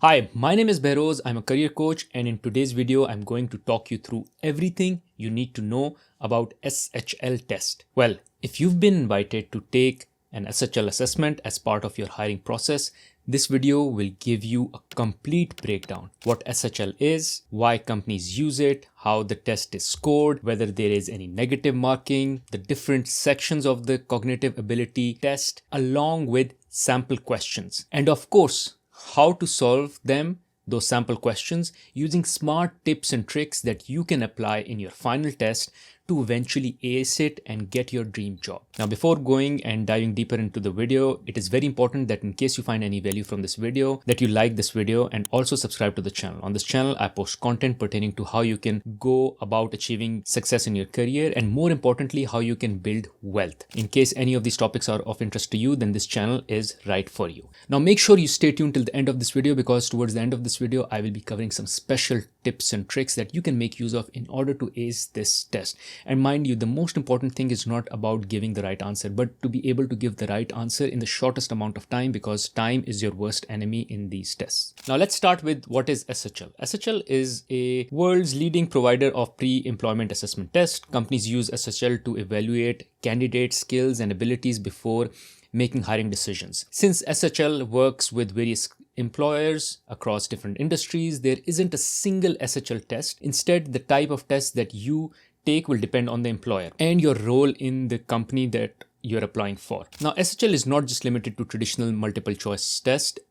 Hi, my name is Bahroz. I'm a career coach, and in today's video, I'm going to talk you through everything you need to know about SHL test. Well, if you've been invited to take an SHL assessment as part of your hiring process, this video will give you a complete breakdown. What SHL is, why companies use it, how the test is scored, whether there is any negative marking, the different sections of the cognitive ability test, along with sample questions. And of course, how to solve them, those sample questions, using smart tips and tricks that you can apply in your final test to eventually ace it and get your dream job. Now, before going and diving deeper into the video, it is very important that in case you find any value from this video, that you like this video and also subscribe to the channel. On this channel, I post content pertaining to how you can go about achieving success in your career and more importantly, how you can build wealth. In case any of these topics are of interest to you, then this channel is right for you. Now, make sure you stay tuned till the end of this video because towards the end of this video, I will be covering some special tips and tricks that you can make use of in order to ace this test. And mind you, the most important thing is not about giving the right answer, but to be able to give the right answer in the shortest amount of time because time is your worst enemy in these tests. Now let's start with what is SHL. SHL is a world's leading provider of pre-employment assessment test. Companies use SHL to evaluate candidate skills and abilities before making hiring decisions. Since SHL works with various employers across different industries, there isn't a single SHL test. Instead, the type of test that you take will depend on the employer and your role in the company that you're applying for. Now, SHL is not just limited to traditional multiple choice test.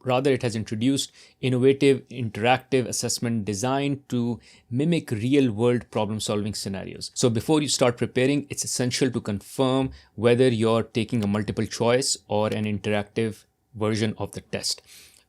Rather, it has introduced innovative, interactive assessment designed to mimic real-world problem-solving scenarios. So before you start preparing, it's essential to confirm whether you're taking a multiple choice or an interactive version of the test.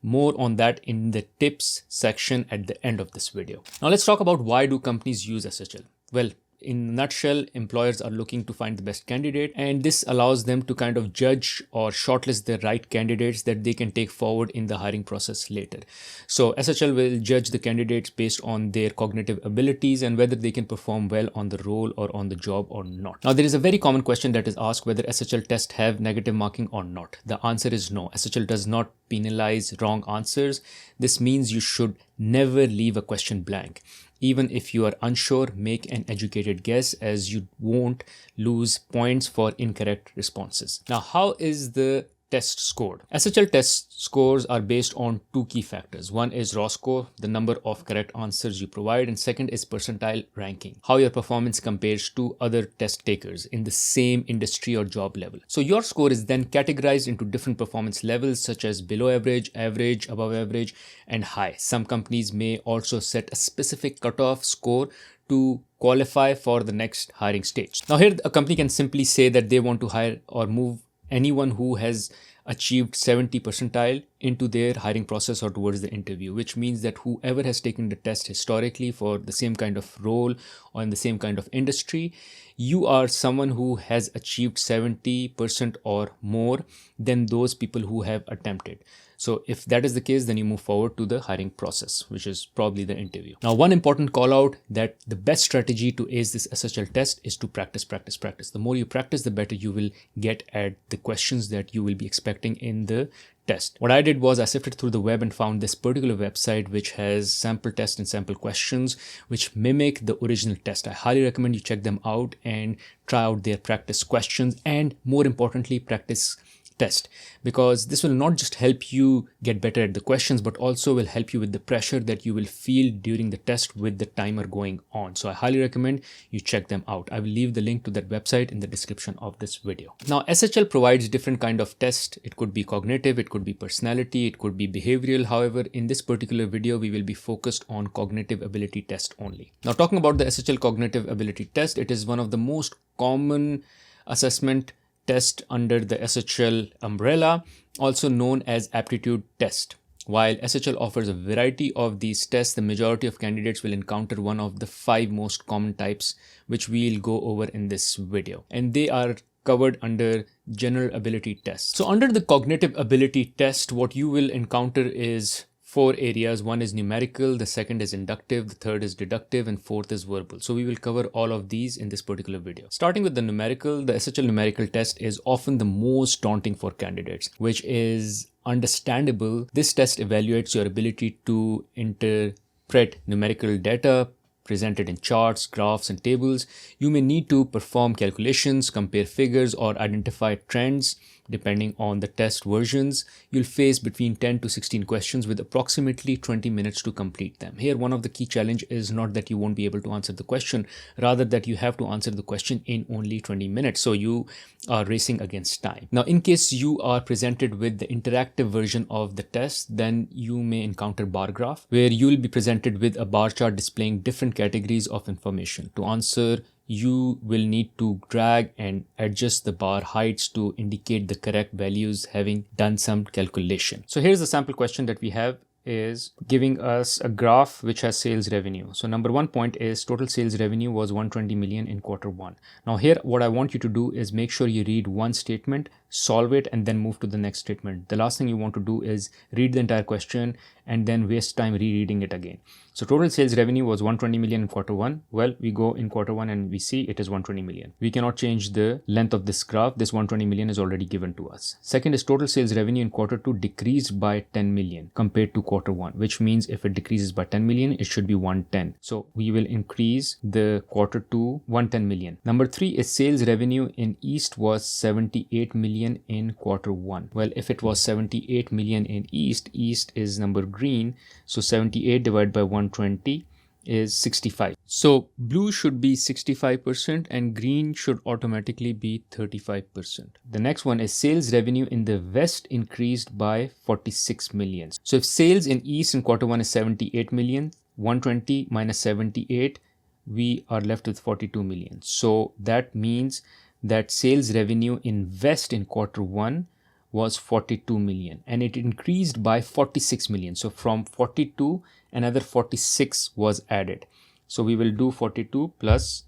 More on that in the tips section at the end of this video. Now let's talk about why do companies use SHL. Well, in a nutshell, employers are looking to find the best candidate, and this allows them to kind of judge or shortlist the right candidates that they can take forward in the hiring process later. So SHL will judge the candidates based on their cognitive abilities and whether they can perform well on the role or on the job or not. Now, there is a very common question that is asked whether SHL tests have negative marking or not. The answer is no. SHL does not penalize wrong answers. This means you should never leave a question blank. Even if you are unsure, make an educated guess as you won't lose points for incorrect responses. Now, how is the test scored? SHL test scores are based on two key factors. One is raw score, the number of correct answers you provide, and second is percentile ranking, how your performance compares to other test takers in the same industry or job level. So your score is then categorized into different performance levels such as below average, average, above average, and high. Some companies may also set a specific cutoff score to qualify for the next hiring stage. Now here, a company can simply say that they want to hire or move anyone who has achieved 70 percentile into their hiring process or towards the interview, which means that whoever has taken the test historically for the same kind of role or in the same kind of industry, you are someone who has achieved 70% or more than those people who have attempted. So if that is the case, then you move forward to the hiring process, which is probably the interview. Now, one important call out that the best strategy to ace this SHL test is to practice. The more you practice, the better you will get at the questions that you will be expecting in the test. What I did was I sifted through the web and found this particular website which has sample tests and sample questions which mimic the original test. I highly recommend you check them out and try out their practice questions and more importantly, practice test, because this will not just help you get better at the questions but also will help you with the pressure that you will feel during the test with the timer going on. So I highly recommend you check them out. I will leave the link to that website in the description of this video. Now, SHL provides different kind of tests. It could be cognitive, it could be personality, it could be behavioral. However, in this particular video, we will be focused on cognitive ability test only. Now, talking about the SHL cognitive ability test, it is one of the most common assessment test under the SHL umbrella, also known as aptitude test. While SHL offers a variety of these tests, the majority of candidates will encounter one of the 5 most common types, which we'll go over in this video. And they are covered under general ability tests. So under the cognitive ability test, what you will encounter is four areas. One is numerical, the second is inductive, the third is deductive, and fourth is verbal. So we will cover all of these in this particular video. Starting with the numerical, the SHL numerical test is often the most daunting for candidates, which is understandable. This test evaluates your ability to interpret numerical data presented in charts, graphs, and tables. You may need to perform calculations, compare figures, or identify trends. Depending on the test versions, you'll face between 10 to 16 questions with approximately 20 minutes to complete them. Here, one of the key challenge is not that you won't be able to answer the question, rather that you have to answer the question in only 20 minutes. So you are racing against time. Now, in case you are presented with the interactive version of the test, then you may encounter bar graph, where you'll be presented with a bar chart displaying different categories of information. To answer, you will need to drag and adjust the bar heights to indicate the correct values, having done some calculation. So here's the sample question that we have, is giving us a graph which has sales revenue. So number 1 point is total sales revenue was 120 million in Q1. Now here, what I want you to do is make sure you read one statement, solve it, and then move to the next statement. The last thing you want to do is read the entire question and then waste time rereading it again. So total sales revenue was 120 million in Q1. Well, we go in Q1 and we see it is 120 million. We cannot change the length of this graph. This 120 million is already given to us. Second is total sales revenue in Q2 decreased by 10 million compared to Q1, which means if it decreases by 10 million, it should be 110. So we will increase the Q2 110 million. Number 3 is sales revenue in East was 78 million in Q1. Well, if it was 78 million in East is number green. So 78 divided by 120 is 65. So blue should be 65% and green should automatically be 35%. The next one is sales revenue in the West increased by 46 million. So if sales in East in Q1 is 78 million, 120 minus 78, we are left with 42 million. So that means that sales revenue in West in Q1 was 42 million and it increased by 46 million. So from 42, another 46 was added. So we will do 42 plus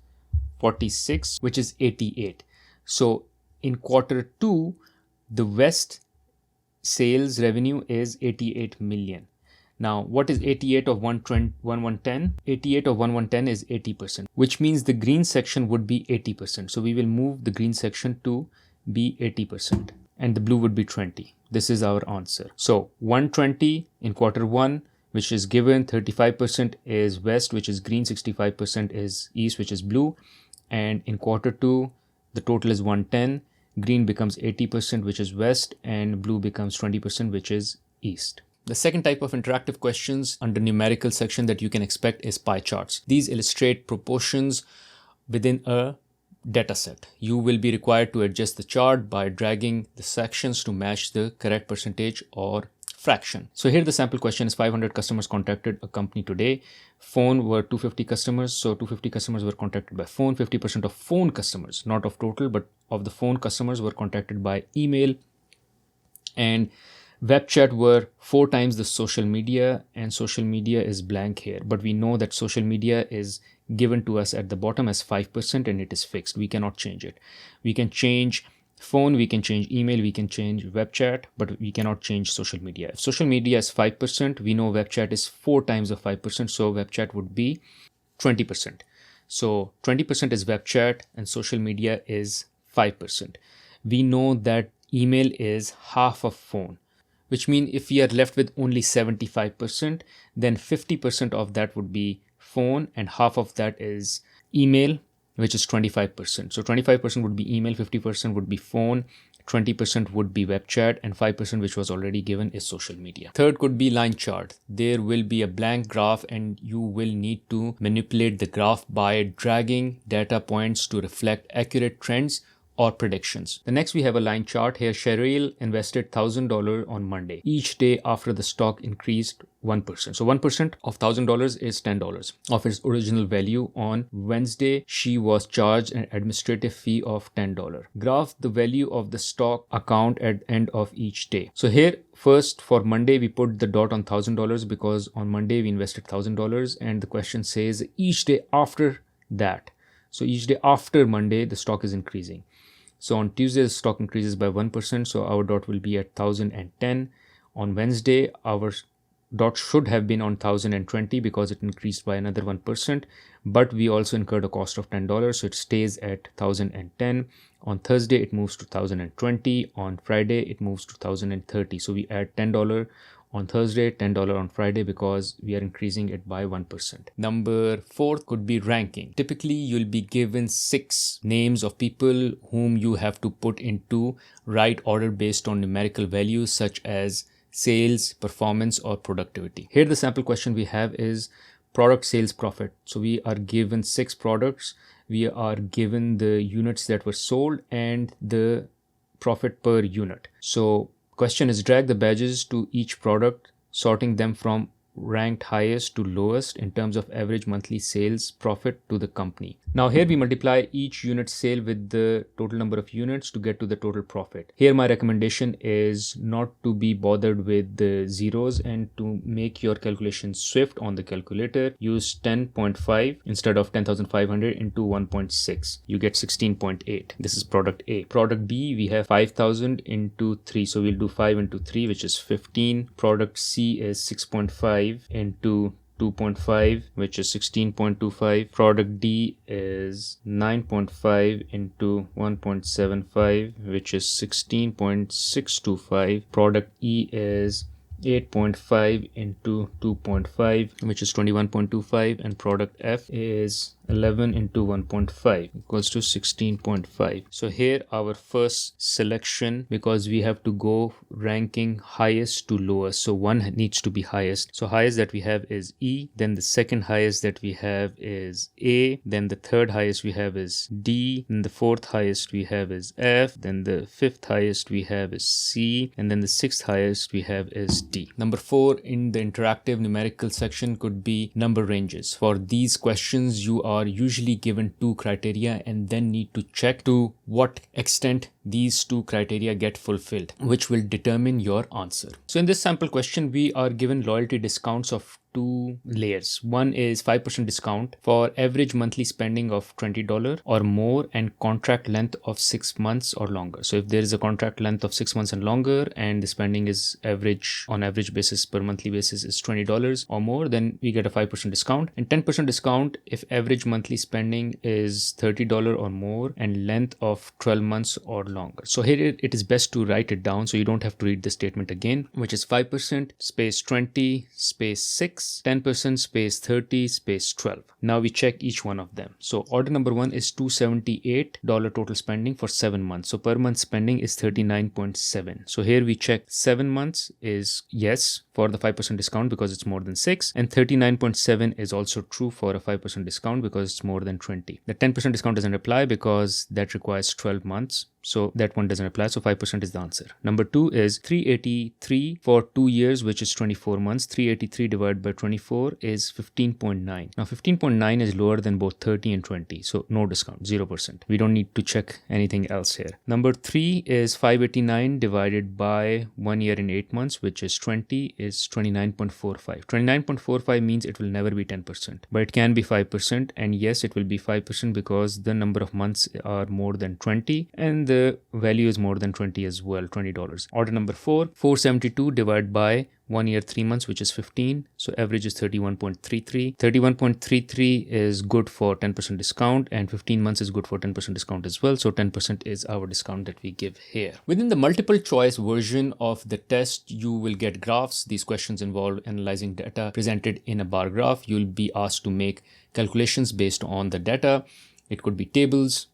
46, which is 88. So in Q2, the West sales revenue is 88 million. Now, what is 88 of 110? 88 of 110 is 80%, which means the green section would be 80%. So we will move the green section to be 80%. And the blue would be 20. This is our answer. So 120 in Q1, which is given, 35% is West, which is green, 65% is East, which is blue. And in Q2, the total is 110. Green becomes 80%, which is West, and blue becomes 20%, which is East. The second type of interactive questions under numerical section that you can expect is pie charts. These illustrate proportions within a data set. You will be required to adjust the chart by dragging the sections to match the correct percentage or fraction. So here the sample question is 500 customers contacted a company today. Phone were 250 customers. So 250 customers were contacted by phone. 50% of phone customers, not of total, but of the phone customers were contacted by email. And web chat were 4 times the social media, and social media is blank here. But we know that social media is given to us at the bottom as 5% and it is fixed. We cannot change it. We can change phone, we can change email, we can change web chat, but we cannot change social media. If social media is 5%, we know web chat is 4 times of 5%. So web chat would be 20%. So 20% is web chat and social media is 5%. We know that email is half of phone, which means if we are left with only 75%, then 50% of that would be phone and half of that is email, which is 25%. So 25% would be email, 50% would be phone, 20% would be web chat, and 5%, which was already given, is social media. Third could be line chart. There will be a blank graph and you will need to manipulate the graph by dragging data points to reflect accurate trends or predictions. The next we have a line chart. Here Cheryl invested $1,000 on Monday. Each day after the stock increased 1%. So 1% of $1,000 is $10 of its original value. On Wednesday, she was charged an administrative fee of $10. Graph the value of the stock account at end of each day. So here first for Monday, we put the dot on $1,000 because on Monday we invested $1,000 and the question says each day after that. So each day after Monday, the stock is increasing. So on Tuesday, the stock increases by 1%. So our dot will be at 1,010. On Wednesday, our dot should have been on 1020 because it increased by another 1%, but we also incurred a cost of $10, so it stays at 1010. On Thursday it moves to 1020. On Friday it moves to 1030. So we add $10 on Thursday, $10 on Friday because we are increasing it by 1%. Number 4 could be ranking. Typically you'll be given 6 names of people whom you have to put into right order based on numerical values such as sales, performance, or productivity. Here the sample question we have is product sales profit. So we are given 6 products. We are given the units that were sold and the profit per unit. So question is drag the badges to each product, sorting them from ranked highest to lowest in terms of average monthly sales profit to the company. Now here we multiply each unit sale with the total number of units to get to the total profit. Here my recommendation is not to be bothered with the zeros and to make your calculation swift on the calculator. Use 10.5 instead of 10,500 into 1.6. You get 16.8. This is product A. Product B, we have 5,000 into 3. So we'll do 5 into 3, which is 15. Product C is 6.5 into 2.5, which is 16.25. Product D is 9.5 into 1.75, which is 16.625. Product E is 8.5 into 2.5, which is 21.25, and product F is 11 into 1.5 equals to 16.5. So here our first selection, because we have to go ranking highest to lowest, so one needs to be highest. So highest that we have is E, then the second highest that we have is A, then the third highest we have is D, then the fourth highest we have is F, then the fifth highest we have is C, and then the sixth highest we have is D. Number 4 in the interactive numerical section could be number ranges. For these questions you are usually given 2 criteria and then need to check to what extent these 2 criteria get fulfilled, which will determine your answer. So in this sample question we are given loyalty discounts of 2 layers. One is 5% discount for average monthly spending of $20 or more and contract length of 6 months or longer. So if there is a contract length of 6 months and longer and the spending is on average basis per monthly basis is $20 or more, then we get a 5% discount, and 10% discount if average monthly spending is $30 or more and length of 12 months or longer. So here it is best to write it down so you don't have to read the statement again, which is 5% space 20 space 6, 10% space 30 space 12. Now we check each one of them. So order number 1 is $278 total spending for 7 months. So per month spending is 39.7. So here we check 7 months is yes for the 5% discount because it's more than 6, and 39.7 is also true for a 5% discount because it's more than 20. The 10% discount doesn't apply because that requires 12 months. So that one doesn't apply. So 5% is the answer. Number 2 is 383 for 2 years, which is 24 months. 383 divided by 24 is 15.9. Now 15.9 is lower than both 30 and 20. So no discount, 0%. We don't need to check anything else here. Number 3 is 589 divided by 1 year and 8 months, which is 20, is 29.45. 29.45 means it will never be 10%, but it can be 5. And yes, it will be 5% because the number of months are more than 20 and the value is more than 20 as well, $20. Order number 4, 472 divided by 1 year 3 months, which is 15. So average is 31.33. 31.33 is good for 10% discount, and 15 months is good for 10% discount as well. So 10% is our discount that we give here. Within the multiple choice version of the test, you will get graphs. These questions involve analyzing data presented in a bar graph. You'll be asked to make calculations based on the data. It could be tables.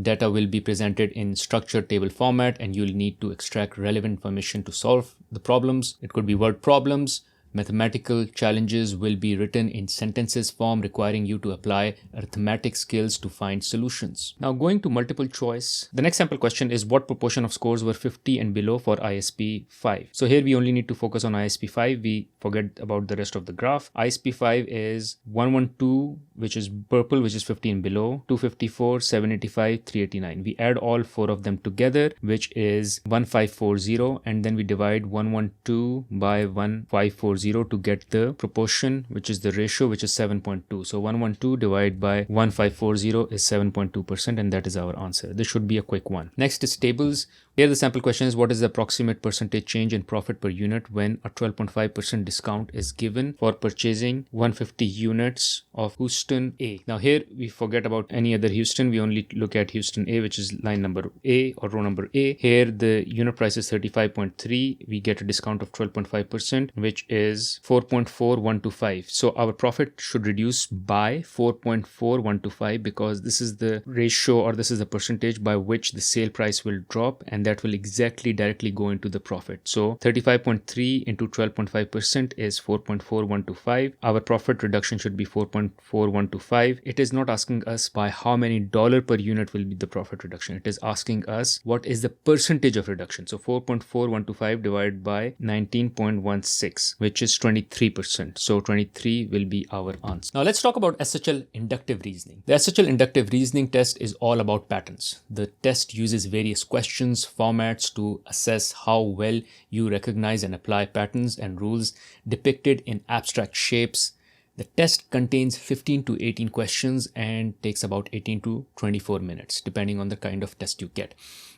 Data will be presented in structured table format and you'll need to extract relevant information to solve the problems. It could be word problems. Mathematical challenges will be written in sentences form requiring you to apply arithmetic skills to find solutions. Now going to multiple choice, the next sample question is what proportion of scores were 50 and below for ISP 5. So here we only need to focus on ISP 5. We forget about the rest of the graph. ISP 5 is 112, which is purple, which is 50 and below, 254, 785, 389. We add all 4 of them together, which is 1540, and then we divide 112 by 1540 to get the proportion, which is the ratio, which is 7.2. So 112 divided by 1540 is 7.2%, and that is our answer. This should be a quick one. Next is tables. Here the sample question is, what is the approximate percentage change in profit per unit when a 12.5% discount is given for purchasing 150 units of Houston A? Now here we forget about any other Houston. We only look at Houston A, which is line number A or row number A. Here the unit price is 35.3. We get a discount of 12.5%, which is 4.4125. So our profit should reduce by 4.4125 because this is the ratio, or this is the percentage by which the sale price will drop, and that will exactly directly go into the profit. So 35.3 into 12.5% is 4.4125. Our profit reduction should be 4.4125. It is not asking us by how many dollar per unit will be the profit reduction. It is asking us what is the percentage of reduction. So 4.4125 divided by 19.16, which is 23%. So 23 will be our answer. Now let's talk about SHL inductive reasoning. The SHL inductive reasoning test is all about patterns. The test uses various questions, formats to assess how well you recognize and apply patterns and rules depicted in abstract shapes. The test contains 15 to 18 questions and takes about 18 to 24 minutes, depending on the kind of test you get.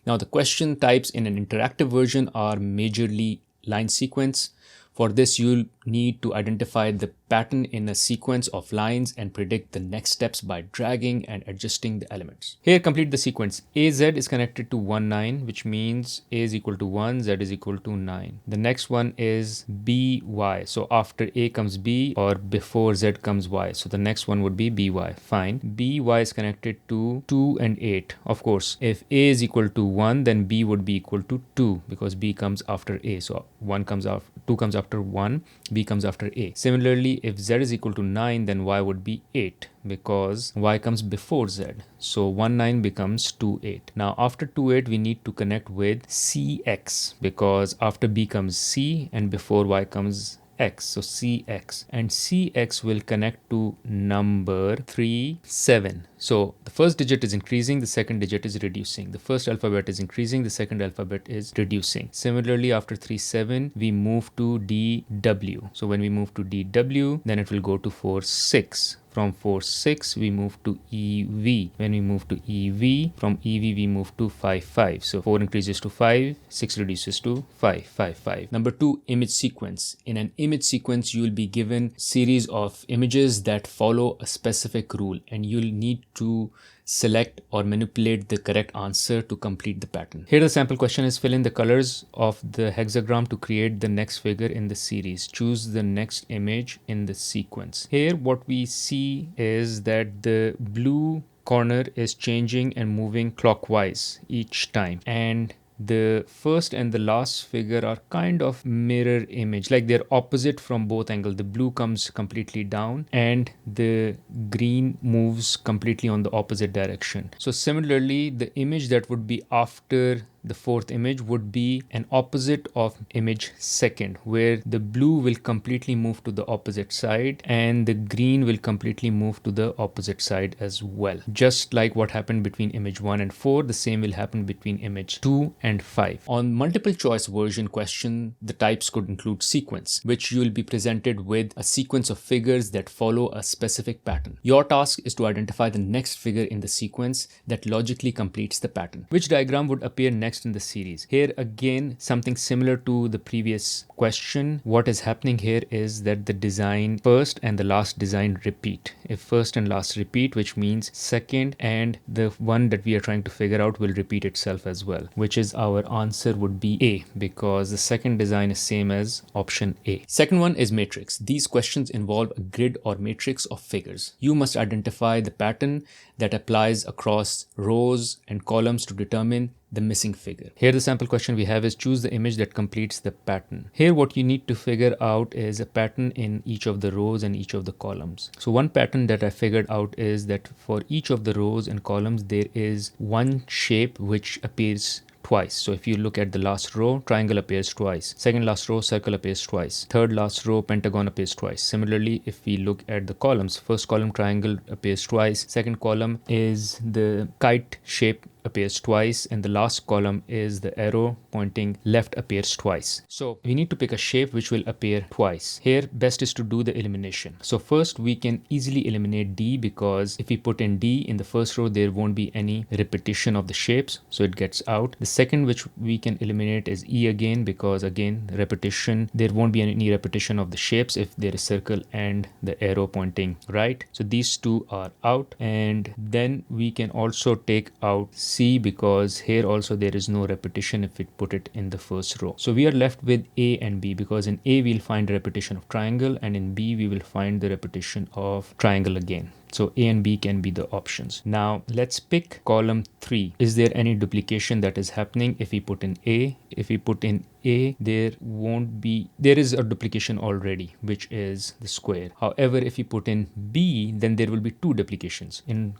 Now, the question types in an interactive version are majorly line sequence. For this, you'll need to identify the pattern in a sequence of lines and predict the next steps by dragging and adjusting the elements. Here, complete the sequence. AZ is connected to 1, 9, which means A is equal to 1, Z is equal to 9. The next one is BY. So after A comes B, or before Z comes Y. So the next one would be BY. Fine. BY is connected to 2 and 8. Of course, if A is equal to 1, then B would be equal to 2 because B comes after A. So 1 comes after 2 comes after 1, B comes after A. Similarly, if Z is equal to 9, then Y would be 8 because Y comes before Z. So 1, 9 becomes 2, 8. Now after 2, 8, we need to connect with CX because after B comes C and before Y comes X. So CX, and CX will connect to number 3, 7. So the first digit is increasing, the second digit is reducing. The first alphabet is increasing, the second alphabet is reducing. Similarly, after 3, 7, we move to DW. So when we move to DW, then it will go to 4, 6. From 4, 6, we move to EV. When we move to EV, from EV, we move to 5, 5. So 4 increases to 5, 6 reduces to 5, 5, 5. Number 2, image sequence. In an image sequence, you will be given series of images that follow a specific rule, and you'll need to select or manipulate the correct answer to complete the pattern. Here the sample question is, fill in the colors of the hexagram to create the next figure in the series. Choose the next image in the sequence. Here what we see is that the blue corner is changing and moving clockwise each time, and the first and the last figure are kind of mirror image, like they're opposite from both angles. The blue comes completely down and the green moves completely on the opposite direction. So similarly, the image that would be after the fourth image would be an opposite of image second, where the blue will completely move to the opposite side and the green will completely move to the opposite side as well. Just like what happened between image 1 and 4, the same will happen between image 2 and 5. On multiple choice version question, the types could include sequence, which you will be presented with a sequence of figures that follow a specific pattern. Your task is to identify the next figure in the sequence that logically completes the pattern. Which diagram would appear next in the series? Here again, something similar to the previous question. What is happening here is that the design first and the last design repeat. If first and last repeat, which means second and the one that we are trying to figure out will repeat itself as well, which is our answer would be A, because the second design is same as option A. Second one is matrix. These questions involve a grid or matrix of figures. You must identify the pattern that applies across rows and columns to determine the missing figure. Here the sample question we have is, choose the image that completes the pattern. Here what you need to figure out is a pattern in each of the rows and each of the columns. So one pattern that I figured out is that for each of the rows and columns there is one shape which appears twice. So if you look at the last row, triangle appears twice. Second last row, circle appears twice. Third last row, pentagon appears twice. Similarly, if we look at the columns, first column, triangle appears twice. Second column is the kite shape appears twice, and the last column is the arrow pointing left appears twice. So we need to pick a shape which will appear twice. Here, best is to do the elimination. So first we can easily eliminate D, because if we put in D in the first row, there won't be any repetition of the shapes, so it gets out. The second which we can eliminate is E again, because again repetition, there won't be any repetition of the shapes if there is circle and the arrow pointing right. So these two are out. And then we can also take out C, because here also there is no repetition if we put it in the first row. So we are left with A and B, because in A we'll find repetition of triangle, and in B we will find the repetition of triangle again. So A and B can be the options. Now let's pick column 3. Is there any duplication that is happening if we put in A? If we put in A, there is a duplication already, which is the square. However, if you put in B, then there will be two duplications in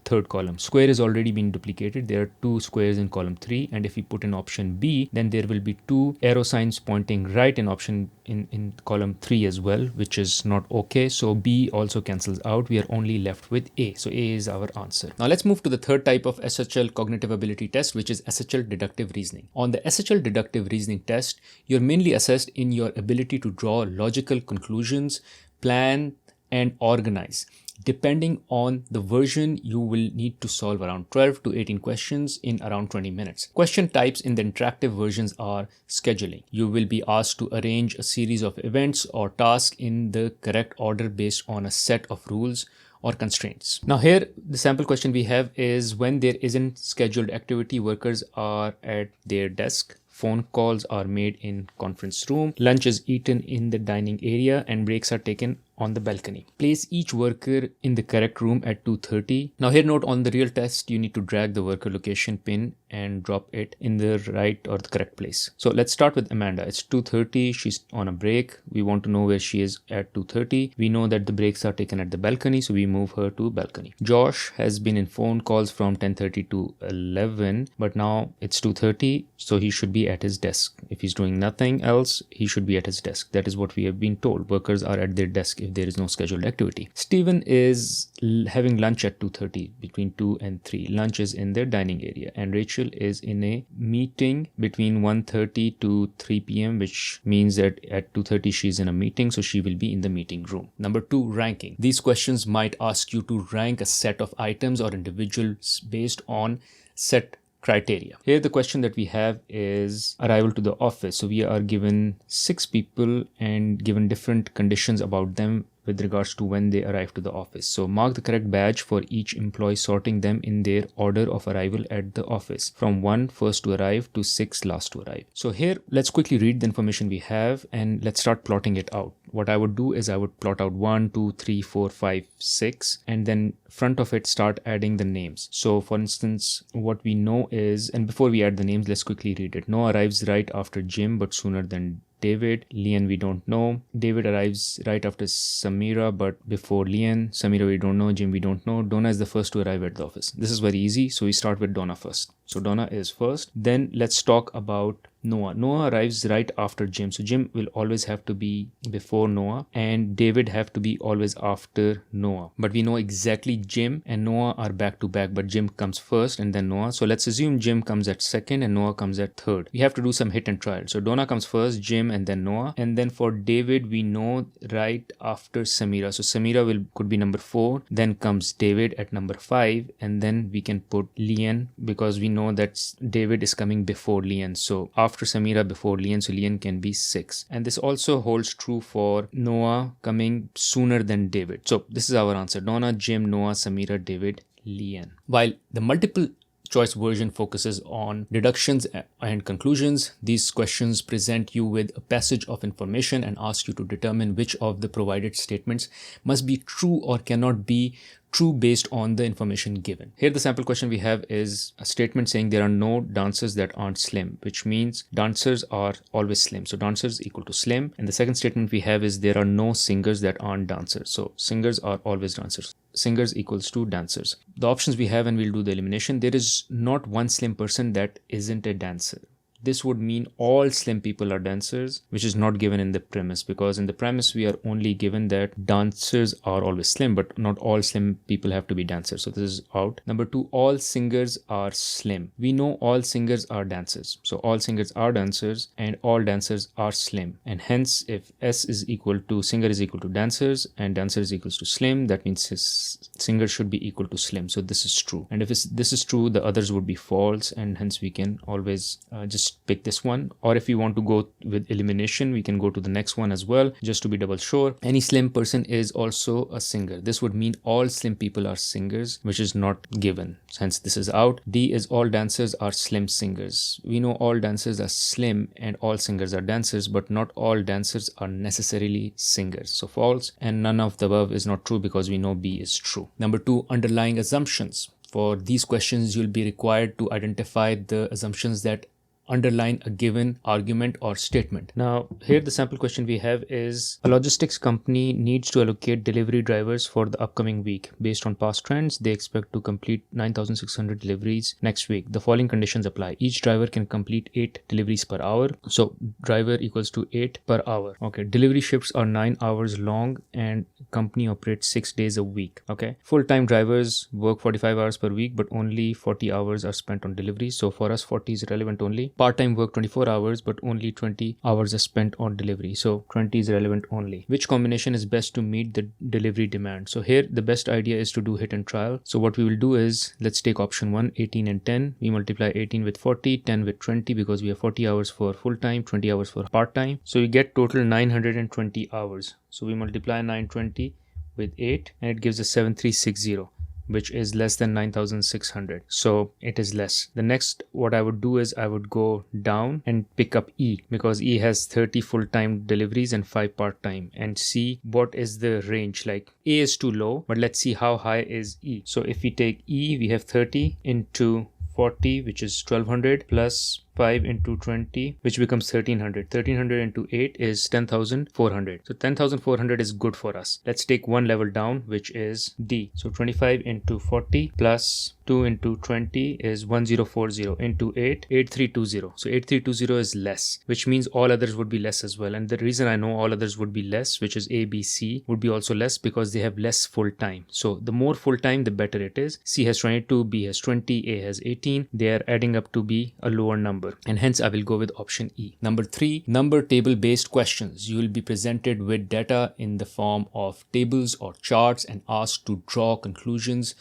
third column. Square is already been duplicated. There are two squares in column 3. And if we put in option B, then there will be two arrow signs pointing right in option in column 3 as well, which is not okay. So B also cancels out. We are only left with A. So A is our answer. Now let's move to the third type of SHL cognitive ability test, which is SHL deductive reasoning. On the SHL deductive reasoning test, you're mainly assessed in your ability to draw logical conclusions, plan, and organize. Depending on the version, you will need to solve around 12 to 18 questions in around 20 minutes. Question types in the interactive versions are scheduling. You will be asked to arrange a series of events or tasks in the correct order based on a set of rules or constraints. Now here, the sample question we have is when there isn't scheduled activity, workers are at their desk. Phone calls are made in conference room. Lunch is eaten in the dining area and breaks are taken on the balcony. Place each worker in the correct room at 2:30. Now here, note on the real test, you need to drag the worker location pin and drop it in the right or the correct place. So let's start with Amanda. It's 2:30. She's on a break. We want to know where she is at 2:30. We know that the breaks are taken at the balcony, so we move her to balcony. Josh has been in phone calls from 10:30 to 11, but now it's 2:30, so he should be at his desk. If he's doing nothing else, he should be at his desk. That is what we have been told. Workers are at their desk if there is no scheduled activity. Steven is having lunch at 2:30, between 2 and 3. Lunch is in their dining area, and Rachel is in a meeting between 1:30 to 3 p.m., which means that at 2:30 she's in a meeting, so she will be in the meeting room. Number 2, ranking. These questions might ask you to rank a set of items or individuals based on set criteria. Here the question that we have is arrival to the office. So we are given 6 people and given different conditions about them with regards to when they arrive to the office. So mark the correct badge for each employee, sorting them in their order of arrival at the office, from 1 first to arrive to 6 last to arrive. So here, let's quickly read the information we have and let's start plotting it out. What I would do is I would plot out 1, 2, 3, 4, 5, 6, and then front of it start adding the names. So for instance, what we know is, and before we add the names, let's quickly read it. Noah arrives right after Jim, but sooner than David. Lian we don't know. David arrives right after Samira but before Lian. Samira we don't know. Jim we don't know. Donna is the first to arrive at the office. This is very easy, so we start with Donna first. So Donna is first. Then let's talk about Noah. Noah arrives right after Jim. So Jim will always have to be before Noah, and David have to be always after Noah. But we know exactly Jim and Noah are back to back, but Jim comes first and then Noah. So let's assume Jim comes at second and Noah comes at third. We have to do some hit and trial. So Donna comes first, Jim, and then Noah. And then for David, we know right after Samira. So Samira could be number 4. Then comes David at number 5. And then we can put Lian, because we know that David is coming before Lian. So after Samira, before Lian, so Lian can be 6. And this also holds true for Noah coming sooner than David. So this is our answer: Donna, Jim, Noah, Samira, David, Lian. While the multiple choice version focuses on deductions and conclusions, these questions present you with a passage of information and ask you to determine which of the provided statements must be true or cannot be true based on the information given. Here the sample question we have is a statement saying there are no dancers that aren't slim, which means dancers are always slim. So dancers equal to slim. And the second statement we have is there are no singers that aren't dancers. So singers are always dancers. Singers equals to dancers. The options we have, and we'll do the elimination. There is not one slim person that isn't a dancer. this would mean all slim people are dancers, which is not given in the premise, because in the premise we are only given that dancers are always slim, but not all slim people have to be dancers. So this is out. Number 2, all singers are slim. We know all singers are dancers. So all singers are dancers and all dancers are slim. And hence, if S is equal to singer is equal to dancers and dancer is equals to slim, that means his singer should be equal to slim. So this is true. And if this is true, the others would be false, and hence we can always just pick this one. Or if we want to go with elimination, we can go to the next one as well, just to be double sure. Any slim person is also a singer. This would mean all slim people are singers, which is not given. Hence this is out. D is all dancers are slim singers. We know all dancers are slim and all singers are dancers, but not all dancers are necessarily singers. So false, and none of the above is not true because we know B is true. Number 2, underlying assumptions. For these questions, you'll be required to identify the assumptions that underline a given argument or statement. Now, here the sample question we have is: a logistics company needs to allocate delivery drivers for the upcoming week. Based on past trends, they expect to complete 9,600 deliveries next week. The following conditions apply. Each driver can complete 8 deliveries per hour. So driver equals to 8 per hour. Okay. Delivery shifts are 9 hours long and company operates 6 days a week. Okay. Full-time drivers work 45 hours per week, but only 40 hours are spent on deliveries. So for us, 40 is relevant only. Part-time work 24 hours, but only 20 hours are spent on delivery. So 20 is relevant only. Which combination is best to meet the delivery demand? So here the best idea is to do hit and trial. So what we will do is, let's take option 1, 18 and 10. We multiply 18 with 40, 10 with 20, because we have 40 hours for full-time, 20 hours for part-time. So you get total 920 hours. So we multiply 920 with 8 and it gives us 7360. Which is less than 9,600. So it is less. The next, what I would do is I would go down and pick up E, because E has 30 full-time deliveries and 5 part-time, and see what is the range. Like A is too low, but let's see how high is E. So if we take E, we have 30 into 40, which is 1200, plus 5 into 20, which becomes 1300. 1300 into 8 is 10,400. So 10,400 is good for us. Let's take one level down, which is D. So 25 into 40 plus 2 into 20 is 1040 into 8, 8320. So 8320 is less, which means all others would be less as well. And the reason I know all others would be less, which is A, B, C, would be also less because they have less full time. So the more full time, the better it is. C has 22, B has 20, A has 18. They are adding up to be a lower number. And hence I will go with option E. Number 3, number table based questions. You will be presented with data in the form of tables or charts and asked to draw conclusions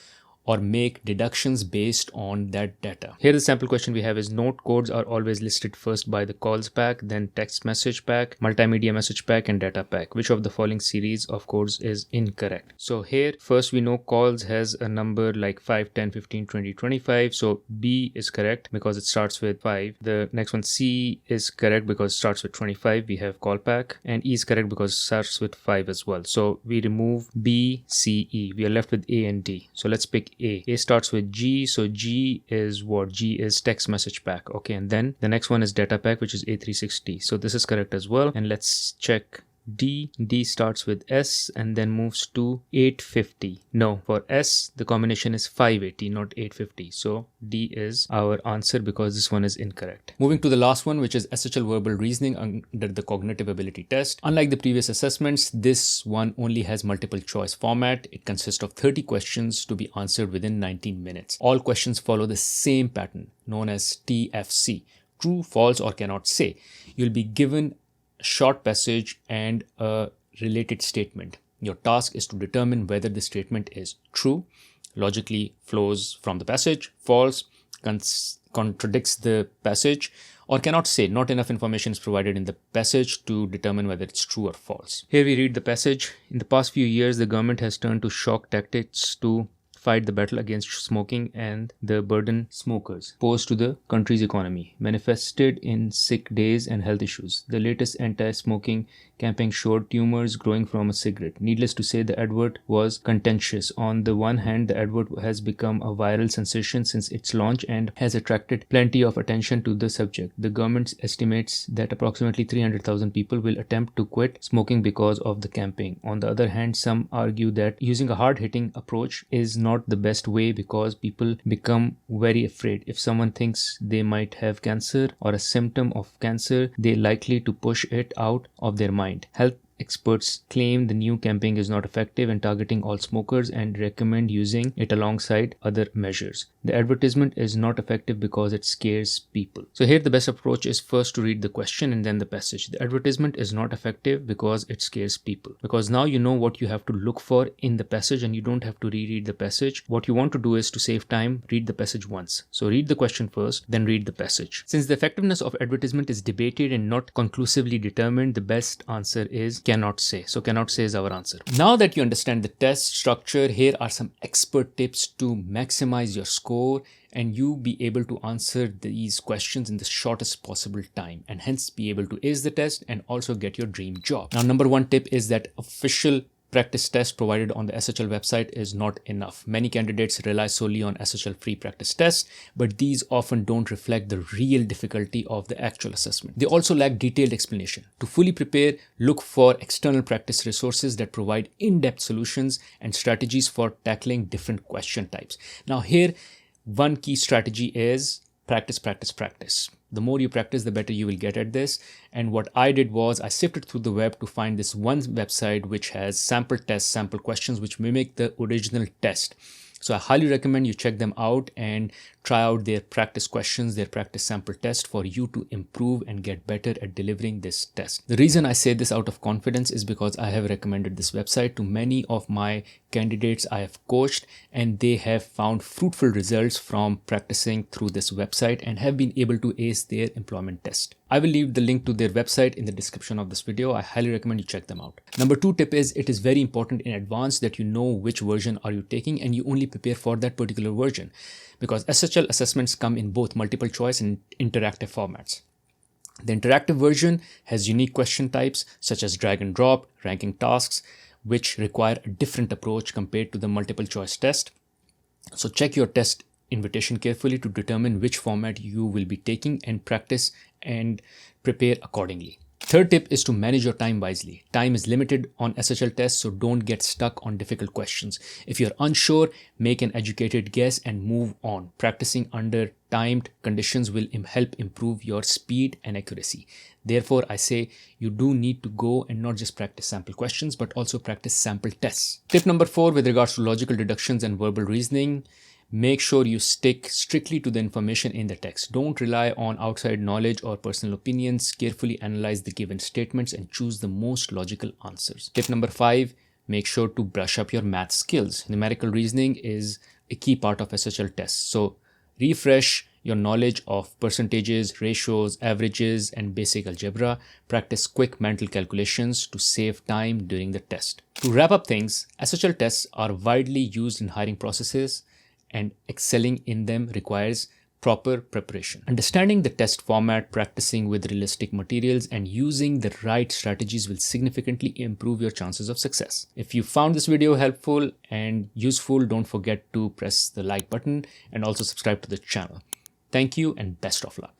or make deductions based on that data. Here the sample question we have is: note codes are always listed first by the calls pack, then text message pack, multimedia message pack, and data pack. Which of the following series of codes is incorrect? So here first we know calls has a number like 5, 10, 15, 20, 25. So B is correct because it starts with 5. The next one, C, is correct because it starts with 25. We have call pack. And E is correct because it starts with 5 as well. So we remove B, C, E. We are left with A and D. So let's pick A. A starts with G, so G is what? G is text message pack. Okay, and then the next one is data pack, which is A360. So this is correct as well. And let's check D. D starts with S and then moves to 850. No, for S the combination is 580, not 850. So D is our answer because this one is incorrect. Moving to the last one, which is SHL verbal reasoning under the cognitive ability test. Unlike the previous assessments, this one only has multiple choice format. It consists of 30 questions to be answered within 19 minutes. All questions follow the same pattern known as TFC: true, false, or cannot say. You'll be given short passage and a related statement. Your task is to determine whether the statement is true, logically flows from the passage, false, contradicts the passage, or cannot say, not enough information is provided in the passage to determine whether it's true or false. Here we read the passage. In the past few years, the government has turned to shock tactics to fight the battle against smoking and the burden smokers pose to the country's economy, manifested in sick days and health issues. The latest anti-smoking campaign showed tumors growing from a cigarette. Needless to say, the advert was contentious. On the one hand, the advert has become a viral sensation since its launch and has attracted plenty of attention to the subject. The government estimates that approximately 300,000 people will attempt to quit smoking because of the campaign. On the other hand, some argue that using a hard-hitting approach is not not the best way because people become very afraid. If someone thinks they might have cancer or a symptom of cancer, they're likely to push it out of their mind. Health experts claim the new campaign is not effective in targeting all smokers and recommend using it alongside other measures. The advertisement is not effective because it scares people. So here the best approach is first to read the question and then the passage. The advertisement is not effective because it scares people. Because now you know what you have to look for in the passage and you don't have to reread the passage. What you want to do is to save time, read the passage once. So read the question first, then read the passage. Since the effectiveness of advertisement is debated and not conclusively determined, the best answer is cannot say. So cannot say is our answer. Now that you understand the test structure, here are some expert tips to maximize your score and you be able to answer these questions in the shortest possible time and hence be able to ace the test and also get your dream job. Now, number one tip is that official practice test provided on the SHL website is not enough. Many candidates rely solely on SHL free practice tests, but these often don't reflect the real difficulty of the actual assessment. They also lack detailed explanation. To fully prepare, look for external practice resources that provide in-depth solutions and strategies for tackling different question types. Now here, one key strategy is practice, practice, practice. The more you practice, the better you will get at this. And what I did was I sifted through the web to find this one website which has sample tests, sample questions which mimic the original test. So I highly recommend you check them out and try out their practice questions, their practice sample test for you to improve and get better at delivering this test. The reason I say this out of confidence is because I have recommended this website to many of my candidates I have coached and they have found fruitful results from practicing through this website and have been able to ace their employment test. I will leave the link to their website in the description of this video. I highly recommend you check them out. Number two tip is it is very important in advance that you know which version are you taking and you only prepare for that particular version because SHL assessments come in both multiple choice and interactive formats. The interactive version has unique question types such as drag and drop, ranking tasks, which require a different approach compared to the multiple choice test. So check your test invitation carefully to determine which format you will be taking and practice and prepare accordingly. Third tip is to manage your time wisely. Time is limited on SHL tests, so don't get stuck on difficult questions. If you're unsure, make an educated guess and move on. Practicing under timed conditions will help improve your speed and accuracy. Therefore, I say you do need to go and not just practice sample questions, but also practice sample tests. Tip number 4 with regards to logical deductions and verbal reasoning. Make sure you stick strictly to the information in the text. Don't rely on outside knowledge or personal opinions. Carefully analyze the given statements and choose the most logical answers. Tip number 5, make sure to brush up your math skills. Numerical reasoning is a key part of SHL tests. So refresh your knowledge of percentages, ratios, averages, and basic algebra. Practice quick mental calculations to save time during the test. To wrap up things, SHL tests are widely used in hiring processes, and excelling in them requires proper preparation. Understanding the test format, practicing with realistic materials, and using the right strategies will significantly improve your chances of success. If you found this video helpful and useful, don't forget to press the like button and also subscribe to the channel. Thank you and best of luck.